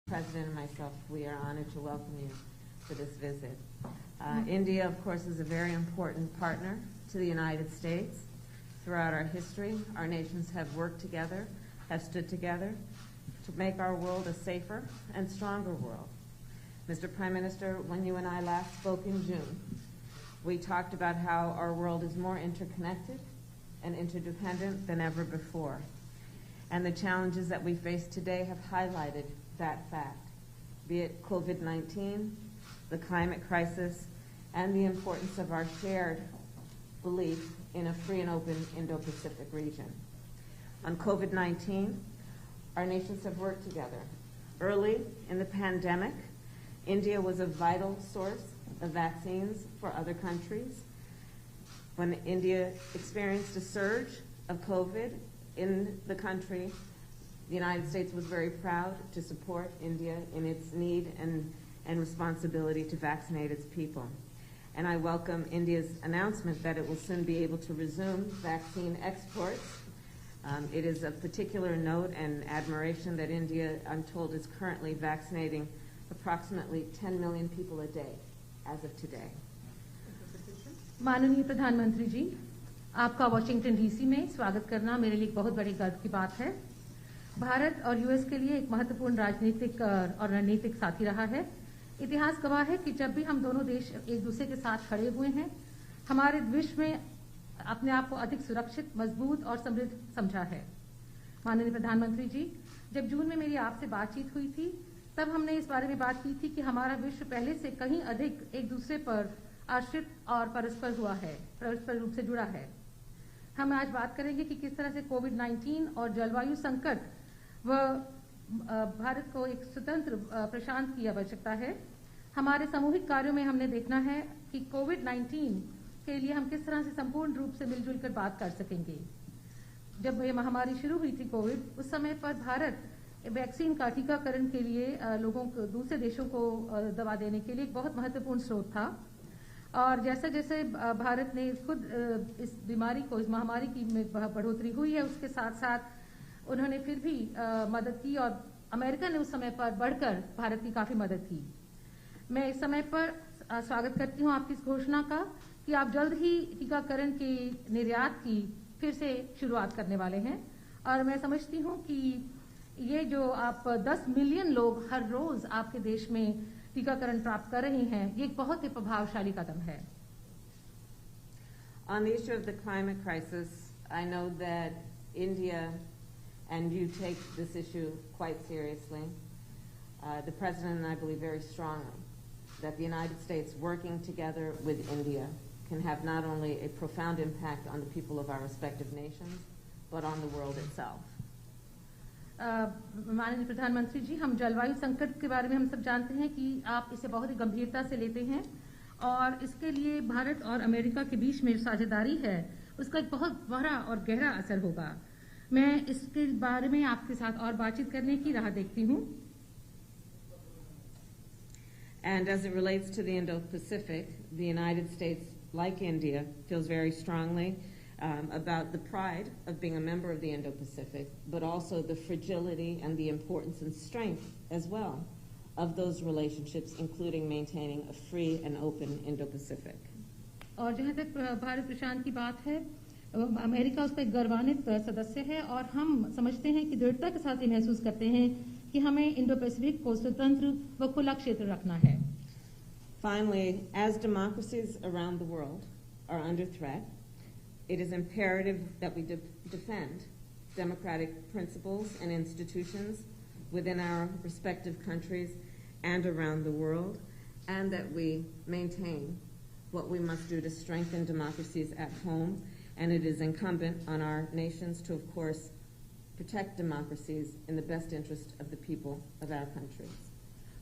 President and myself, we are honored to welcome you for this visit. India, of course, is a very important partner to the United States. Throughout our history, our nations have worked together, have stood together to make our world a safer and stronger world. Mr. Prime Minister, when you and I last spoke in June, we talked about how our world is more interconnected and interdependent than ever before. And the challenges that we face today have highlighted that fact, be it COVID-19, the climate crisis, and the importance of our shared belief in a free and open Indo-Pacific region. On COVID-19, our nations have worked together. Early in the pandemic, India was a vital source of vaccines for other countries. When India experienced a surge of COVID in the country, the United States was very proud to support India in its need and responsibility to vaccinate its people. And I welcome India's announcement that it will soon be able to resume vaccine exports. It is of particular note and admiration that India, I'm told, is currently vaccinating approximately 10 million people a day as of today. माननीय प्रधानमंत्री जी, आपका Washington DC में स्वागत करना मेरे लिए बहुत बड़ी गर्व की बात है। भारत और यूएस के लिए एक महत्वपूर्ण राजनीतिक और रणनीतिक साथी रहा है। इतिहास गवाह है कि जब भी हम दोनों देश एक दूसरे के साथ खड़े हुए हैं, हमारे विश्व में अपने आप को अधिक सुरक्षित, मजबूत और समृद्ध समझा है। माननीय प्रधानमंत्री जी, जब जून में मेरी आपसे बातचीत हुई थी, तब हमने इस बारे में बात की थी कि हमारा विश्व पहले से कहीं अधिक एक दूसरे पर आश्रित और परस्पर रूप से जुड़ा है। हम आज बात करेंगे कि किस तरह से कोविड-19 और जलवायु संकट व भारत को एक स्वतंत्र प्रशांत की आवश्यकता है। हमारे सामूहिक कार्यों में हमने देखना है कि कोविड-19 के लिए हम किस तरह से संपूर्ण रूप से मिलजुल कर बात कर सकेंगे। जब ये महामारी शुरू हुई थी कोविड, उस समय पर भारत वैक्सीन का टीकाकरण के लिए लोगों को, दूसरे देशों को दवा देने के लिए एक बहुत महत्वपूर्ण स्रोत था। और जैसे जैसे भारत ने खुद इस बीमारी को, इस महामारी की बढ़ोतरी हुई है, उसके साथ साथ उन्होंने फिर भी मदद की और अमेरिका ने उस समय पर बढ़कर भारत की काफी मदद की। मैं इस समय पर स्वागत करती हूं आपकी इस घोषणा का कि आप जल्द ही टीकाकरण के निर्यात की फिर से शुरुआत करने वाले हैं। और मैं समझती हूं कि ये जो आप 10 मिलियन लोग हर रोज आपके देश में टीकाकरण प्राप्त कर रहे हैं, ये एक बहुत ही प्रभावशाली कदम है। On the issue of the climate crisis, I know that India and you take this issue quite seriously. The President and I believe very strongly that the United States working together with India can have not only a profound impact on the people of our respective nations, but on the world itself. माननीय प्रधानमंत्री जी, हम जलवायु संकट के बारे में हम सब जानते हैं कि आप इसे बहुत ही गंभीरता से लेते हैं और इसके लिए भारत और अमेरिका के बीच में साझेदारी है, उसका एक बहुत बड़ा और गहरा असर होगा। मैं इसके बारे में आपके साथ और बातचीत करने की राह देखती हूँ। And as it relates to the Indo-Pacific, the United States, like India, feels very strongly about the pride of being a member of the Indo-Pacific, but also the fragility and the importance and strength as well of those relationships, including maintaining a free and open Indo-Pacific. और जहाँ तक भारत प्रशांत की बात है, America उसका एक गौरवान्वित सदस्य है और हम समझते हैं कि दृढ़ता के साथ ये महसूस करते हैं कि हमें इंडो पैसिफिक को स्वतंत्र व खुला क्षेत्र रखना है। Finally, as democracies around the world are under threat, it is imperative that we defend democratic principles and institutions within our respective countries and around the world, and that we maintain what we must do to strengthen democracies at home. And it is incumbent on our nations to, of course, protect democracies in the best interest of the people of our countries.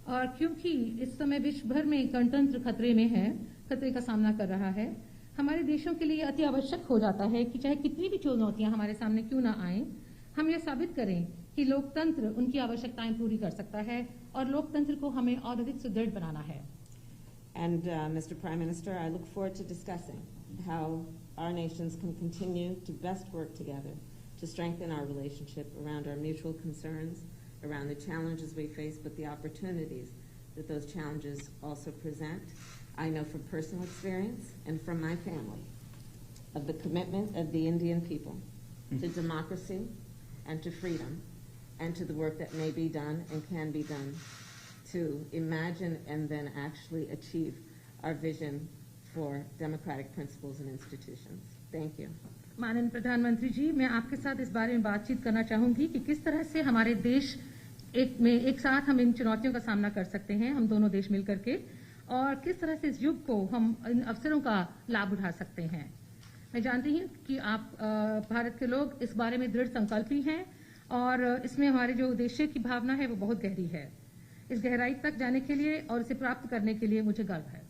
और क्योंकि इस समय विश्व भर में गणतंत्र खतरे में है, खतरे का सामना कर रहा है, हमारे देशों के लिए अति आवश्यक हो जाता है कि चाहे कितनी भी चुनौतियां हमारे सामने क्यों ना आए, हम यह साबित करें कि लोकतंत्र उनकी आवश्यकताएं पूरी कर सकता है और लोकतंत्र को हमें और अधिक सुदृढ़ बनाना है। And Mr. Prime Minister, I look forward to discussing how our nations can continue to best work together to strengthen our relationship around our mutual concerns, around the challenges we face, but the opportunities that those challenges also present. I know from personal experience and from my family of the commitment of the Indian people to democracy and to freedom and to the work that may be done and can be done to imagine and then actually achieve our vision for democratic principles and institutions. Thank you. माननीय प्रधानमंत्री जी, मैं आपके साथ इस बारे में बातचीत करना चाहूंगी कि किस तरह से हमारे देश एक साथ हम इन चुनौतियों का सामना कर सकते हैं, हम दोनों देश मिलकर के, और किस तरह से इस युग को हम इन अवसरों का लाभ उठा सकते हैं। मैं जानती हूँ कि आप भारत के लोग इस बारे में दृढ़ संकल्पी हैं और इसमें हमारे जो उद्देश्य की भावना है वो बहुत गहरी है। इस गहराई तक जाने के लिए और इसे प्राप्त करने के लिए मुझे गर्व है।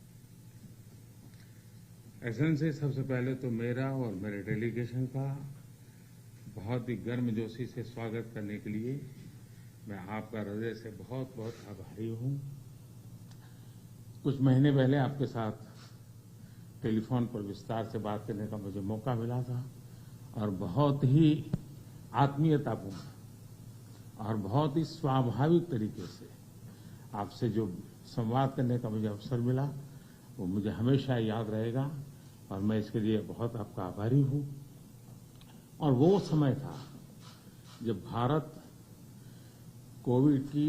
एक्सेलेंसी, सबसे पहले तो मेरा और मेरे डेलीगेशन का बहुत ही गर्मजोशी से स्वागत करने के लिए मैं आपका हृदय से बहुत बहुत आभारी हूँ। कुछ महीने पहले आपके साथ टेलीफोन पर विस्तार से बात करने का मुझे मौका मिला था और बहुत ही आत्मीयतापूर्ण और बहुत ही स्वाभाविक तरीके से आपसे जो संवाद करने का मुझे अवसर मिला वो मुझे हमेशा याद रहेगा और मैं इसके लिए बहुत आपका आभारी हूँ। और वो समय था जब भारत कोविड की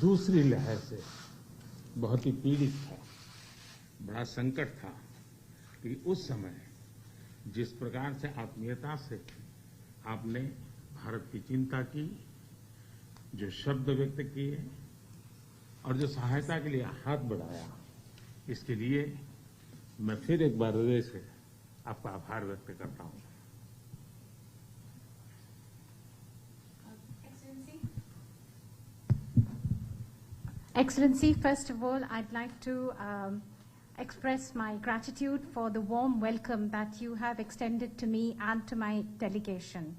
दूसरी लहर से बहुत ही पीड़ित था, बड़ा संकट था कि उस समय जिस प्रकार से आत्मीयता से आपने भारत की चिंता की, जो शब्द व्यक्त किए और जो सहायता के लिए हाथ बढ़ाया, इसके लिए मैं फिर एक बार हृदय से आपका आभार व्यक्त करता हूं। Excellency, first of all, I'd like to express my gratitude for the warm welcome that you have extended to me and to my delegation.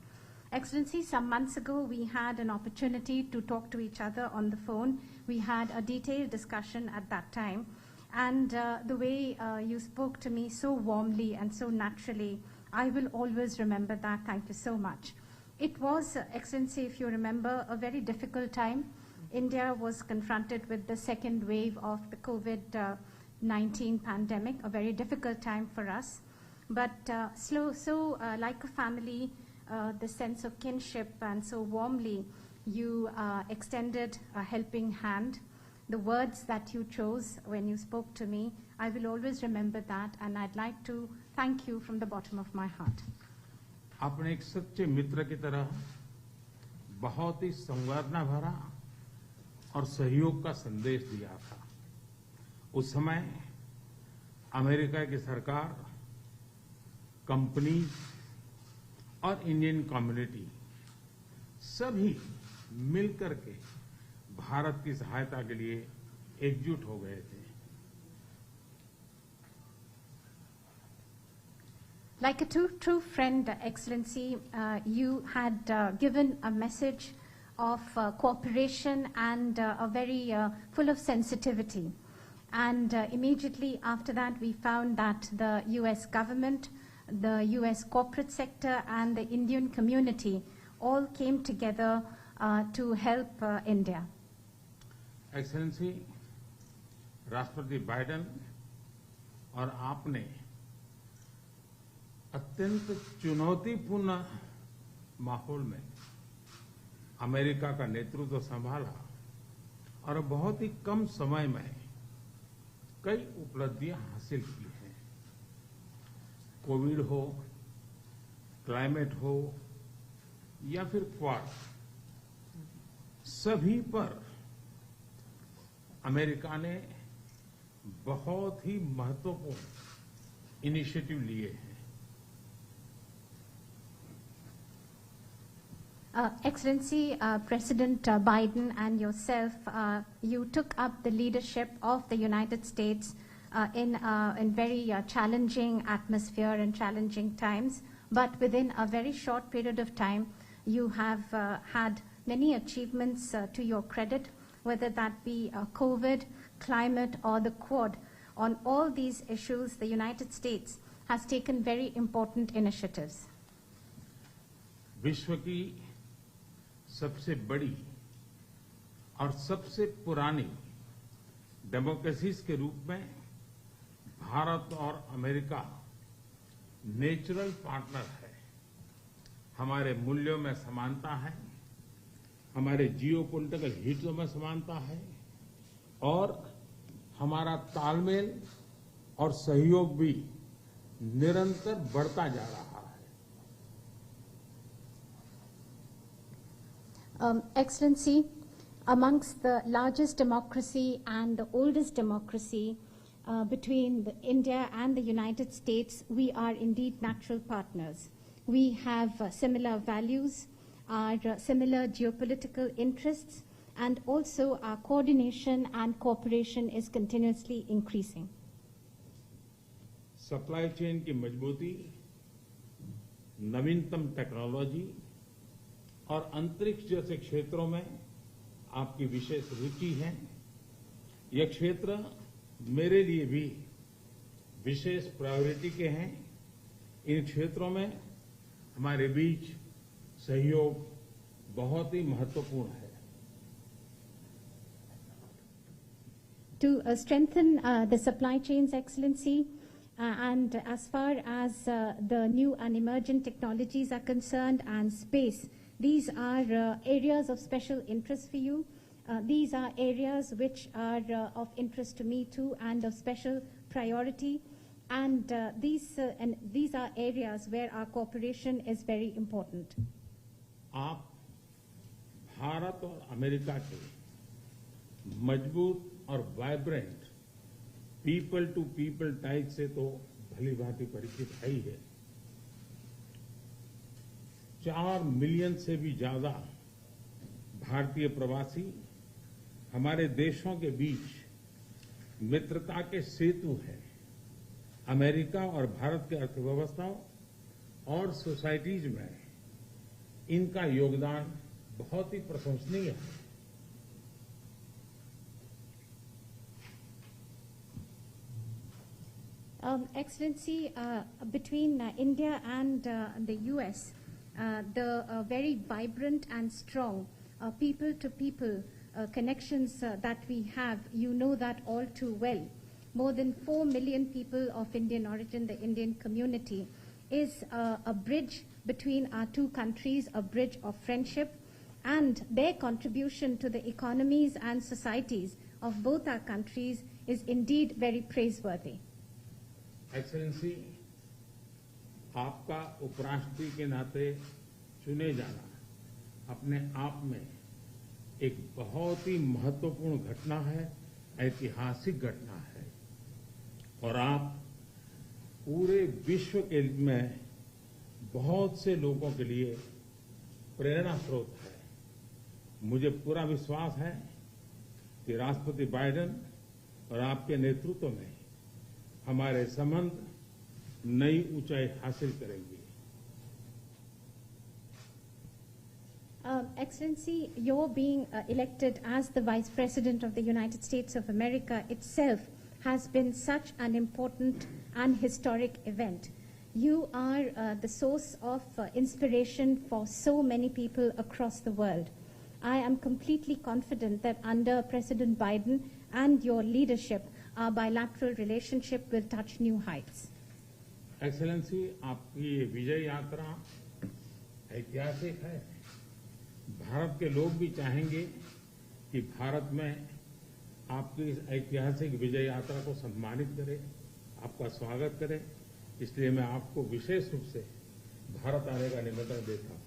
Excellency, some months ago we had an opportunity to talk to each other on the phone. We had a detailed discussion at that time. And the way you spoke to me so warmly and so naturally, I will always remember that. Thank you so much. It was, Excellency, if you remember, a very difficult time. India was confronted with the second wave of the COVID-19 pandemic, a very difficult time for us. But like a family, the sense of kinship, and so warmly you extended a helping hand. The words that you chose when you spoke to me, I will always remember that, and I'd like to thank you from the bottom of my heart. आपने एक सच्चे मित्र की तरह बहुत ही संवेदना भरा और सहयोग का संदेश दिया था। उस समय अमेरिका की सरकार, कंपनी और इंडियन कम्युनिटी सभी मिलकर के भारत की सहायता के लिए एकजुट हो गए थे। Like a true friend, Excellency, you had given a message of cooperation and a very full of sensitivity. And immediately after that, we found that the U.S. government, the U.S. corporate sector, and the Indian community all came together to help India. Excellency, राष्ट्रपति Biden और आपने अत्यंत चुनौतीपूर्ण माहौल में America का नेतृत्व संभाला और बहुत ही कम समय में कई उपलब्धियां हासिल की हैं। कोविड हो, क्लाइमेट हो या फिर क्वाड, सभी पर अमेरिका ने बहुत ही महत्वपूर्ण इनिशिएटिव लिए हैं। Excellency, President Biden and yourself, you took up the leadership of the United States in very challenging atmosphere and challenging times. But within a very short period of time, you have had many achievements to your credit, whether that be COVID, climate, or the Quad. On all these issues, the United States has taken very important initiatives. विश्व की सबसे बड़ी और सबसे पुरानी democracies के रूप में भारत और अमेरिका नेचुरल पार्टनर है। हमारे मूल्यों में समानता है, हमारे जियोपॉलिटिकल हितों में समानता है और हमारा तालमेल और सहयोग भी निरंतर बढ़ता जा रहा है। Excellency, amongst the largest democracy and the oldest democracy between India and the United States, we are indeed natural partners. We have similar values, our similar geopolitical interests, and also our coordination and cooperation is continuously increasing. Supply chain की मजबूती, नवीनतम technology और अंतरिक्ष जैसे क्षेत्रों में आपकी विशेष रुचि है। ये क्षेत्र मेरे लिए भी विशेष प्रायोरिटी के हैं। इन क्षेत्रों में हमारे बीच सहयोग बहुत ही महत्वपूर्ण है। To strengthen the supply chains, Excellency, and as far as the new and emerging technologies are concerned and space, these are areas of special interest for you. These are areas which are of interest to me too and of special priority. And these are areas where our cooperation is very important. आप भारत और America के मजबूत और vibrant people to people ties से तो भली भांति परिचित है ही है। 4 मिलियन से भी ज्यादा भारतीय प्रवासी हमारे देशों के बीच मित्रता के सेतु हैं। अमेरिका और भारत के अर्थव्यवस्थाओं और सोसाइटीज में इनका योगदान बहुत ही प्रशंसनीय है। Excellency, between India and the U.S., the very vibrant and strong people-to-people connections that we have, you know that all too well. More than 4 million people of Indian origin, the Indian community, is a bridge between our two countries, a bridge of friendship, and their contribution to the economies and societies of both our countries is indeed very praiseworthy. Excellency, आपका उपराष्ट्रपति के नाते चुने जाना अपने आप में एक बहुत ही महत्वपूर्ण घटना है, ऐतिहासिक घटना है और आप पूरे विश्व के में बहुत से लोगों के लिए प्रेरणा स्रोत है। मुझे पूरा विश्वास है कि राष्ट्रपति बाइडेन और आपके नेतृत्व में हमारे संबंध नई ऊंचाई हासिल करेंगे। Excellency, your being elected as the Vice President of the United States of America itself has been such an important and historic event. You are the source of inspiration for so many people across the world. I am completely confident that under President Biden and your leadership, our bilateral relationship will touch new heights. Excellency, आपकी ये विजय यात्रा ऐतिहासिक है। भारत के लोग भी चाहेंगे कि भारत में आपकी इस ऐतिहासिक विजय यात्रा को सम्मानित करें, आपका स्वागत करें। इसलिए मैं आपको विशेष रूप से भारत आने का निमंत्रण देता हूं।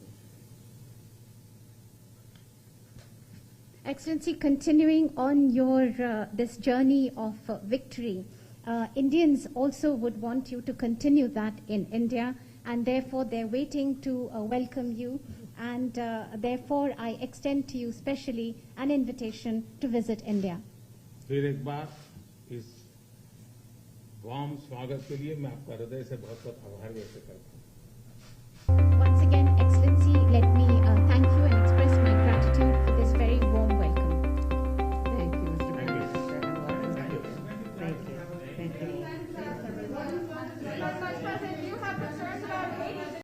Excellency, continuing on your this journey of victory, Indians also would want you to continue that in India, and therefore they're waiting to welcome you, and therefore I extend to you specially an invitation to visit India. फिर एक बार इस warm स्वागत के लिए मैं आपका हृदय से बहुत बहुत आभार व्यक्त करता हूं।